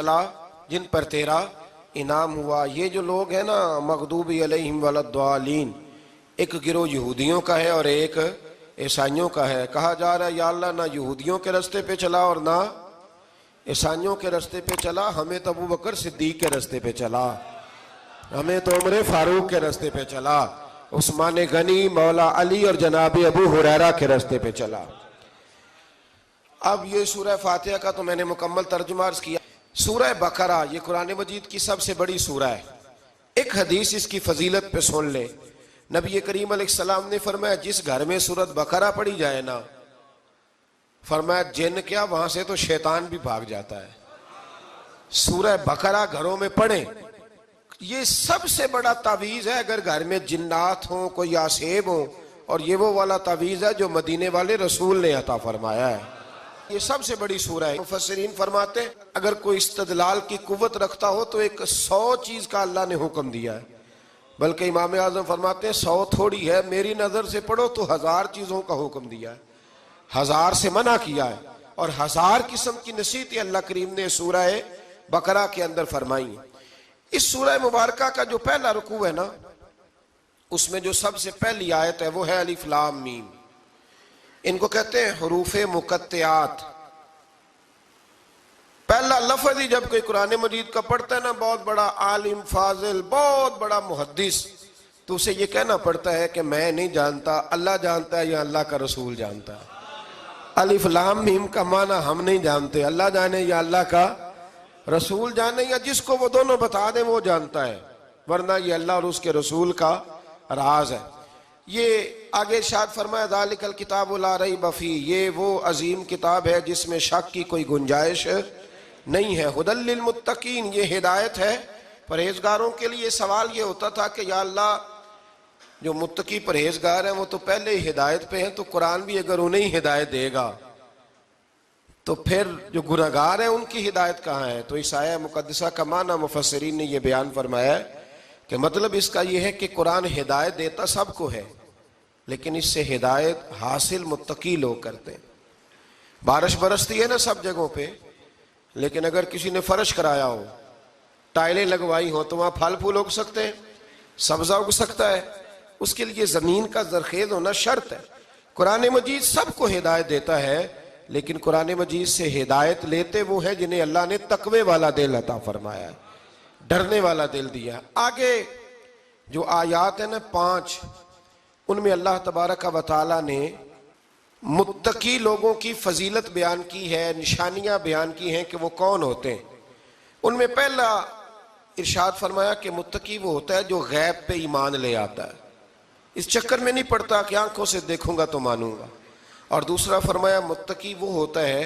ताला जिन पर तेरा इनाम हुआ। ये जो लोग हैं ना, मगदूबी अलैहिम वलद्दालीन, एक गिरोह यहूदियों का है और एक ईसाइयों का है। कहा जा रहा है या अल्लाह ना यहूदियों के रास्ते पे चला और ना ईसाइयों के रास्ते पे चला, हमें तो अबू बकर सिद्दीक के रास्ते पे चला, हमें तो उमर फारूक के रास्ते पे चला, उस्मान गनी, मौला अली और जनाब अबू हुरैरा के रास्ते पे चला। अब ये सूरह फातिहा का तो मैंने मुकम्मल तर्जुमा अर्ज किया। सूरह बकरा ये कुरान मजीद की सबसे बड़ी सूरह है। एक हदीस इसकी फजीलत पे सुन ले। नबी करीम अलैहिस्सलाम ने फरमाया जिस घर में सूरत बकरा पढ़ी जाए ना, फरमाया जिन क्या वहां से तो शैतान भी भाग जाता है। सूरह बकरा घरों में पढ़े, ये सबसे बड़ा तावीज़ है। अगर घर में जिन्नात हो, कोई आसेब हो, और ये वो वाला तावीज़ है जो मदीने वाले रसूल ने अता फरमाया है। ये सबसे बड़ी सूरह है। मुफस्सिरीन फरमाते हैं अगर कोई इस्तदलाल की कुव्वत रखता हो तो एक 100 चीज का अल्लाह ने हुक्म दिया है। बल्कि इमाम आज़म फरमाते हैं 100 थोड़ी है, मेरी नजर से पढ़ो तो 1000 चीजों का हुक्म दिया है, 1000 से मना किया है, और 1000 किस्म की नसीहतें अल्लाह करीम ने सूरह बकरा के अंदर फरमाई है। इस सूरह मुबारका का जो पहला रुकू है ना, उसमें जो सबसे पहली आयत है वो है अलिफ लाम मीम। इनको कहते हैं हरूफे मुकत्तियात। पहला लफ्ज ही जब कोई कुरान मजीद का पढ़ता है ना, बहुत बड़ा आलिम फाजिल, बहुत बड़ा मुहद्दिस, तो उसे ये कहना पड़ता है कि मैं नहीं जानता, अल्लाह जानता है या अल्लाह का रसूल जानता है। अलिफ लाम मीम का माना हम नहीं जानते, अल्लाह जाने या अल्लाह का रसूल जाने, या जिसको वो दोनों बता दें वो जानता है, वरना ये अल्लाह और उसके रसूल का राज है। ये आगे इरशाद फरमाया ज़ालिकल किताबु ला रैब फीह, ये वो अजीम किताब है जिसमें शक की कोई गुंजाइश नहीं है। हुदल लिल मुत्तकीन, ये हिदायत है परहेजगारों के लिए। सवाल ये होता था कि या अल्लाह जो मुत्तकी परहेजगार हैं वो तो पहले ही हिदायत पे हैं, तो कुरान भी अगर उन्हें ही हिदायत देगा तो फिर जो गुनहगार हैं उनकी हिदायत कहाँ है। तो इस आया मुकद्दसा का माना मुफस्सिरीन ने यह बयान फरमाया कि मतलब इसका यह है कि कुरान हिदायत देता सबको है, लेकिन इससे हिदायत हासिल मुत्तकी लोग करते हैं। बारिश बरसती है ना सब जगहों पे, लेकिन अगर किसी ने फर्श कराया हो, टाइलें लगवाई हो, तो वहां फल फूल उग सकते हैं, सब्जा उग सकता है। उसके लिए जमीन का जरखेज होना शर्त है। कुरान मजीद सबको हिदायत देता है, लेकिन कुरान मजीद से हिदायत लेते वो है जिन्हें अल्लाह ने तकवे वाला दिल अता फरमाया है, डरने वाला दिल दिया। आगे जो आयात है ना 5, उनमें अल्लाह तबारक व तआला ने मुत्तकी लोगों की फजीलत बयान की है, निशानियां बयान की हैं कि वो कौन होते हैं। उनमें पहला इरशाद फरमाया कि मुत्तकी वो होता है जो गैब पे ईमान ले आता है, इस चक्कर में नहीं पड़ता कि आंखों से देखूंगा तो मानूंगा। और दूसरा फरमाया मुत्तकी वो होता है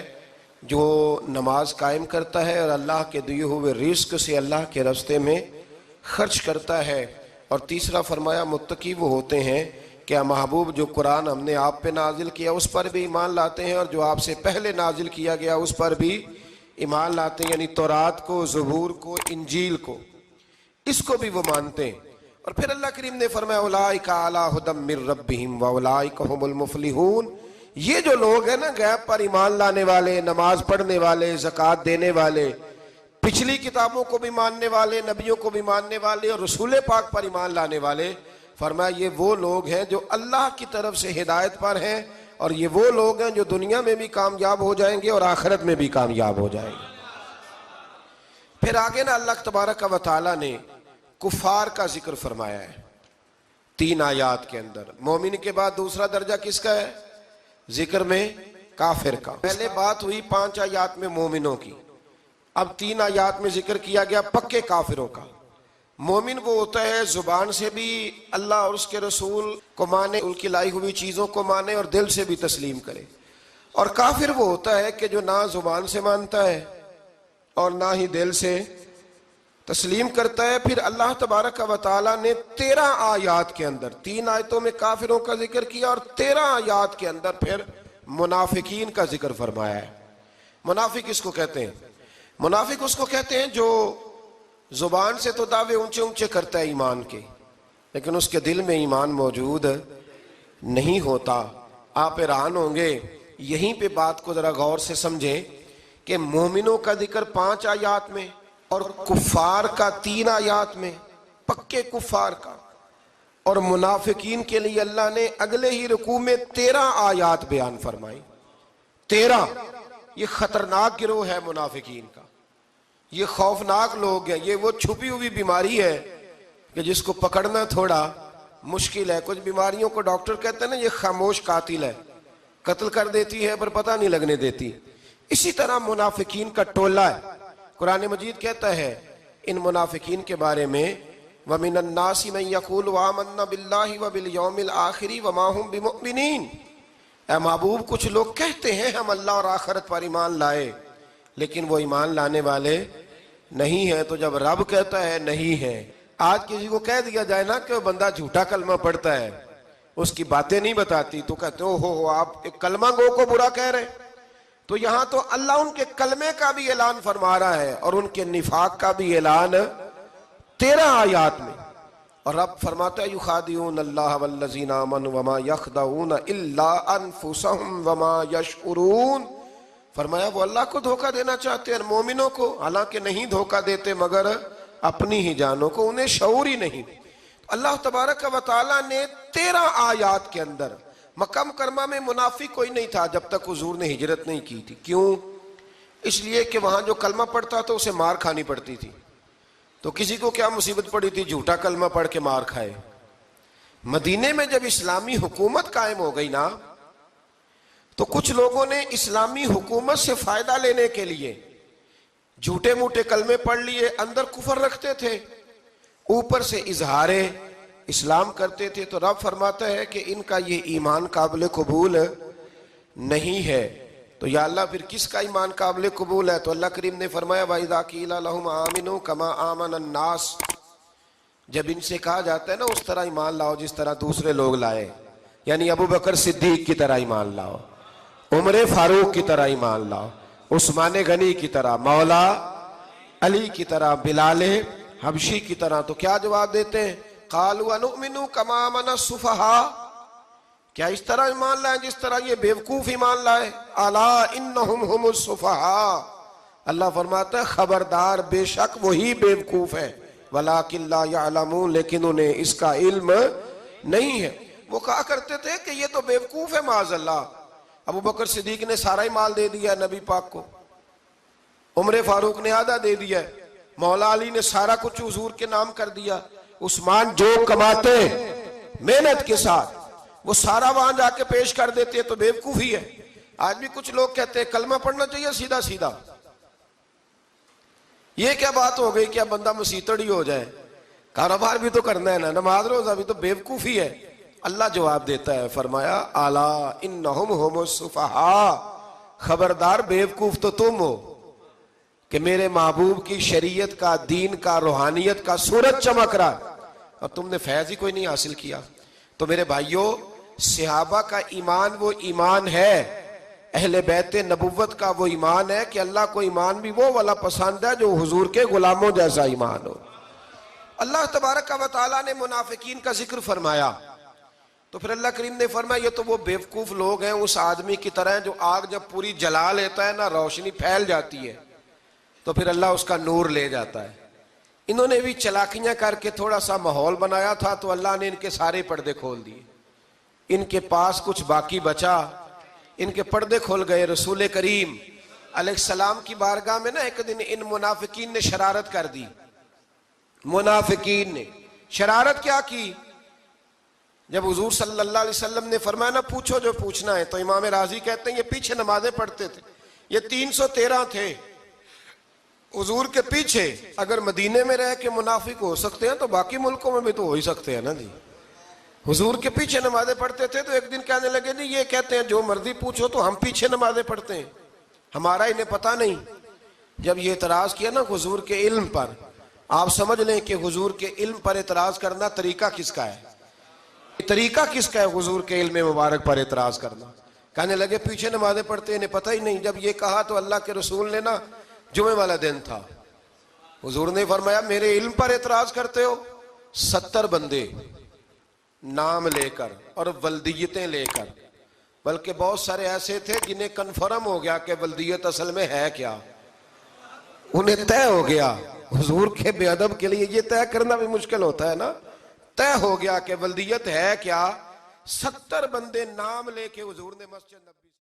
जो नमाज कायम करता है और अल्लाह के दिए हुए रिस्क से अल्लाह के रास्ते में खर्च करता है। और तीसरा फरमाया मुत्तकी वो होते हैं क्या महबूब जो कुरान हमने आप पे नाजिल किया उस पर भी ईमान लाते हैं, और जो आपसे पहले नाजिल किया गया उस पर भी ईमान लाते हैं, यानी तौरात को, ज़बूर को, इंजील को, इसको भी वो मानते हैं। और फिर अल्लाह करीम ने फरमाया उलाइका अला हुदम मिर रब्बिहिम व उलाइका हुमुल मुफलिहून। ये जो लोग हैं ना गैब पर ईमान लाने वाले, नमाज पढ़ने वाले, ज़कात देने वाले, पिछली किताबों को भी मानने वाले, नबियों को भी मानने वाले और रसूल पाक पर ईमान लाने वाले, फरमाया ये वो लोग हैं जो अल्लाह की तरफ से हिदायत पर हैं, और ये वो लोग हैं जो दुनिया में भी कामयाब हो जाएंगे और आखिरत में भी कामयाब हो जाएंगे। फिर आगे ना अल्लाह तबारक व तआला ने कुफार का जिक्र फरमाया है 3 आयात के अंदर। मोमिन के बाद दूसरा दर्जा किसका है जिक्र में? काफिर का। पहले बात हुई 5 आयात में मोमिनों की, अब 3 आयात में जिक्र किया गया पक्के काफिरों का। मोमिन वो होता है जुबान से भी अल्लाह और उसके रसूल को माने, उनकी लाई हुई चीजों को माने और दिल से भी तस्लीम करे। और काफिर वो होता है कि जो ना जुबान से मानता है और ना ही दिल से तस्लीम करता है। फिर अल्लाह तबारक व तआला ने 13 आयात के अंदर, 3 आयतों में काफिरों का जिक्र किया और 13 आयात के अंदर फिर मुनाफिकीन का जिक्र फरमाया है। मुनाफिक किसको कहते हैं? मुनाफिक उसको कहते हैं जो जुबान से तो दावे ऊंचे ऊंचे करता है ईमान के, लेकिन उसके दिल में ईमान मौजूद नहीं होता। आप हैरान होंगे, यहीं पे बात को जरा गौर से समझें। कि मोमिनों का जिक्र 5 आयात में और कुफार का 3 आयात में, पक्के कुफार का, और मुनाफिकीन के लिए अल्लाह ने अगले ही रुकू में 13 आयात बयान फरमाई। 13। ये खतरनाक गिरोह है मुनाफिकीन का, ये खौफनाक लोग हैं, ये वो छुपी हुई बीमारी है कि जिसको पकड़ना थोड़ा मुश्किल है। कुछ बीमारियों को डॉक्टर कहते हैं ना, ये खामोश कातिल है, कत्ल कर देती है पर पता नहीं लगने देती। इसी तरह मुनाफिकीन का टोला है। कुरान मजीद कहता है इन मुनाफिकीन के बारे में, वमिनन नासी मन यक़ूलु आमन्ना बिल्लाहि व बिल यौमिल आखिरी व मा हुम बिमुमिनीन। ऐ महबूब, कुछ लोग कहते हैं हम अल्लाह और आखिरत पर ईमान लाए, लेकिन वो ईमान लाने वाले नहीं है। तो जब रब कहता है नहीं है, आज किसी को कह दिया जाए ना कि वो बंदा झूठा कलमा पढ़ता है, उसकी बातें नहीं बताती, तो कहते हो आप एक कलमा गो को बुरा कह रहे। तो यहां तो अल्लाह उनके कलमे का भी ऐलान फरमा रहा है और उनके निफाक का भी ऐलान 13 आयात में। और रब फरमाता है युखादिऊन अल्लाह वल्लज़ीना आमनू वमा यखदऊन इल्ला अनफुसहुम वमा यशउरून। फरमाया वो अल्लाह को धोखा देना चाहते हैं, मोमिनों को, हालांकि नहीं धोखा देते मगर अपनी ही जानों को, उन्हें शऊर ही नहीं। अल्लाह तबारक व तआला ने 13 आयात के अंदर, मक्का मुकरमा में मुनाफिक कोई नहीं था जब तक हुजूर ने हिजरत नहीं की थी। क्यों? इसलिए कि वहां जो कलमा पढ़ता था उसे मार खानी पड़ती थी। तो किसी को क्या मुसीबत पड़ी थी झूठा कलमा पढ़ के मार खाए। मदीने में जब इस्लामी हुकूमत कायम हो गई ना, तो कुछ लोगों ने इस्लामी हुकूमत से फायदा लेने के लिए झूठे मूठे कलमे पढ़ लिए, अंदर कुफर रखते थे, ऊपर से इजहारे इस्लाम करते थे। तो रब फरमाता है कि इनका ये ईमान काबिल कबूल नहीं है। तो या अल्लाह फिर किसका ईमान काबिल कबूल है? तो अल्लाह करीम ने फरमाया वाइदा कीला लहुम आमिनू कमा आमन अन्नास, जब इनसे कहा जाता है ना उस तरह ईमान लाओ जिस तरह दूसरे लोग लाए, यानी अबू बकर सिद्दीक की तरह ईमान लाओ, उमर फारूक की तरह ईमान लाओ, उस्मान गनी की तरह, मौला अली की तरह, बिलाल हबशी की तरह। तो क्या जवाब देते हैं? कालू अनुमिनु कमा आमन सुफहा, क्या इस तरह ईमान लाए जिस तरह ये बेवकूफ ईमान लाए? अला इन्नहुम हुमुस सुफहा, अल्लाह फरमाता है खबरदार बेशक वही बेवकूफ है, वलाकिन ला यअलमून, लेकिन उन्हें इसका इल्म नहीं है। वो कहा करते थे कि ये तो बेवकूफ है माज़अल्लाह। अबू बकर सिद्दीक ने सारा ही माल दे दिया नबी पाक को, उमर फारूक ने आधा दे दिया, मौला अली ने सारा कुछ हुजूर के नाम कर दिया, उस्मान जो कमाते मेहनत के साथ वो सारा वहां जाके पेश कर देते हैं, तो बेवकूफी है। आज भी कुछ लोग कहते हैं कलमा पढ़ना चाहिए सीधा सीधा। ये क्या बात हो गई, क्या बंदा मसीतड़ी हो जाए? कारोबार भी तो करना है ना, नमाज रोजा भी, तो बेवकूफी है। अल्लाह जवाब देता है, फरमाया आला इन्नहुम हुमुस सुफहा, खबरदार बेवकूफ तो तुम हो कि मेरे महबूब की शरीयत का, दीन का, रूहानियत का सूरज चमक रहा और तुमने फैज ही कोई नहीं हासिल किया। तो मेरे भाइयों, सहाबा का ईमान वो ईमान है, अहले बैत नबुव्वत का वो ईमान है कि अल्लाह को ईमान भी वो वाला पसंद है जो हुजूर के गुलामों जैसा ईमान हो। अल्लाह तबारक व तआला ने मुनाफिकीन का जिक्र फरमाया, तो फिर अल्लाह करीम ने फरमाया ये तो वो बेवकूफ लोग हैं उस आदमी की तरह जो आग जब पूरी जला लेता है ना, रोशनी फैल जाती है, तो फिर अल्लाह उसका नूर ले जाता है। इन्होंने भी चलाकियां करके थोड़ा सा माहौल बनाया था, तो अल्लाह ने इनके सारे पर्दे खोल दिए, इनके पास कुछ बाकी बचा, इनके पर्दे खोल गए। रसूल करीम अलैहिस्सलाम की बारगाह में ना एक दिन इन मुनाफिकीन ने शरारत कर दी। मुनाफिकीन ने शरारत क्या की? जब हुजूर सल्लल्लाहु अलैहि वसल्लम ने फरमाया ना पूछो जो पूछना है, तो इमाम राजी कहते हैं ये पीछे नमाजें पढ़ते थे, ये 313 थे हुजूर के पीछे। अगर मदीने में रह के मुनाफिक हो सकते हैं तो बाकी मुल्कों में भी तो हो ही सकते हैं ना जी। हुजूर के पीछे नमाजें पढ़ते थे, तो एक दिन कहने लगे नहीं ये कहते हैं जो मर्जी पूछो तो हम पीछे नमाजें पढ़ते हैं, हमारा इन्हें पता नहीं। जब ये इतराज किया ना हुजूर के इल्म पर, आप समझ लें कि हुजूर के इल्म पर इतराज करना तरीका किसका है? तरीका किसका है हुजूर के इल्म मुबारक पर इतराज करना? कहने लगे पीछे नमाजें पढ़ते, इन्हें पता ही नहीं। जब ये कहा तो अल्लाह के रसूल ने ना, जुमे वाला दिन था, हुजूर ने फरमाया मेरे इल्म पर एतराज करते हो? 70 बंदे नाम लेकर और वल्दियतें लेकर बल्कि बहुत सारे ऐसे थे जिन्हें कन्फर्म हो गया कि वल्दियत असल में है क्या, उन्हें तय हो गया। हुजूर के बेअदब के लिए ये तय करना भी मुश्किल होता है ना। तय हो गया कि वल्दियत है क्या। 70 बंदे नाम लेके हुजूर ने मस्जिद नबी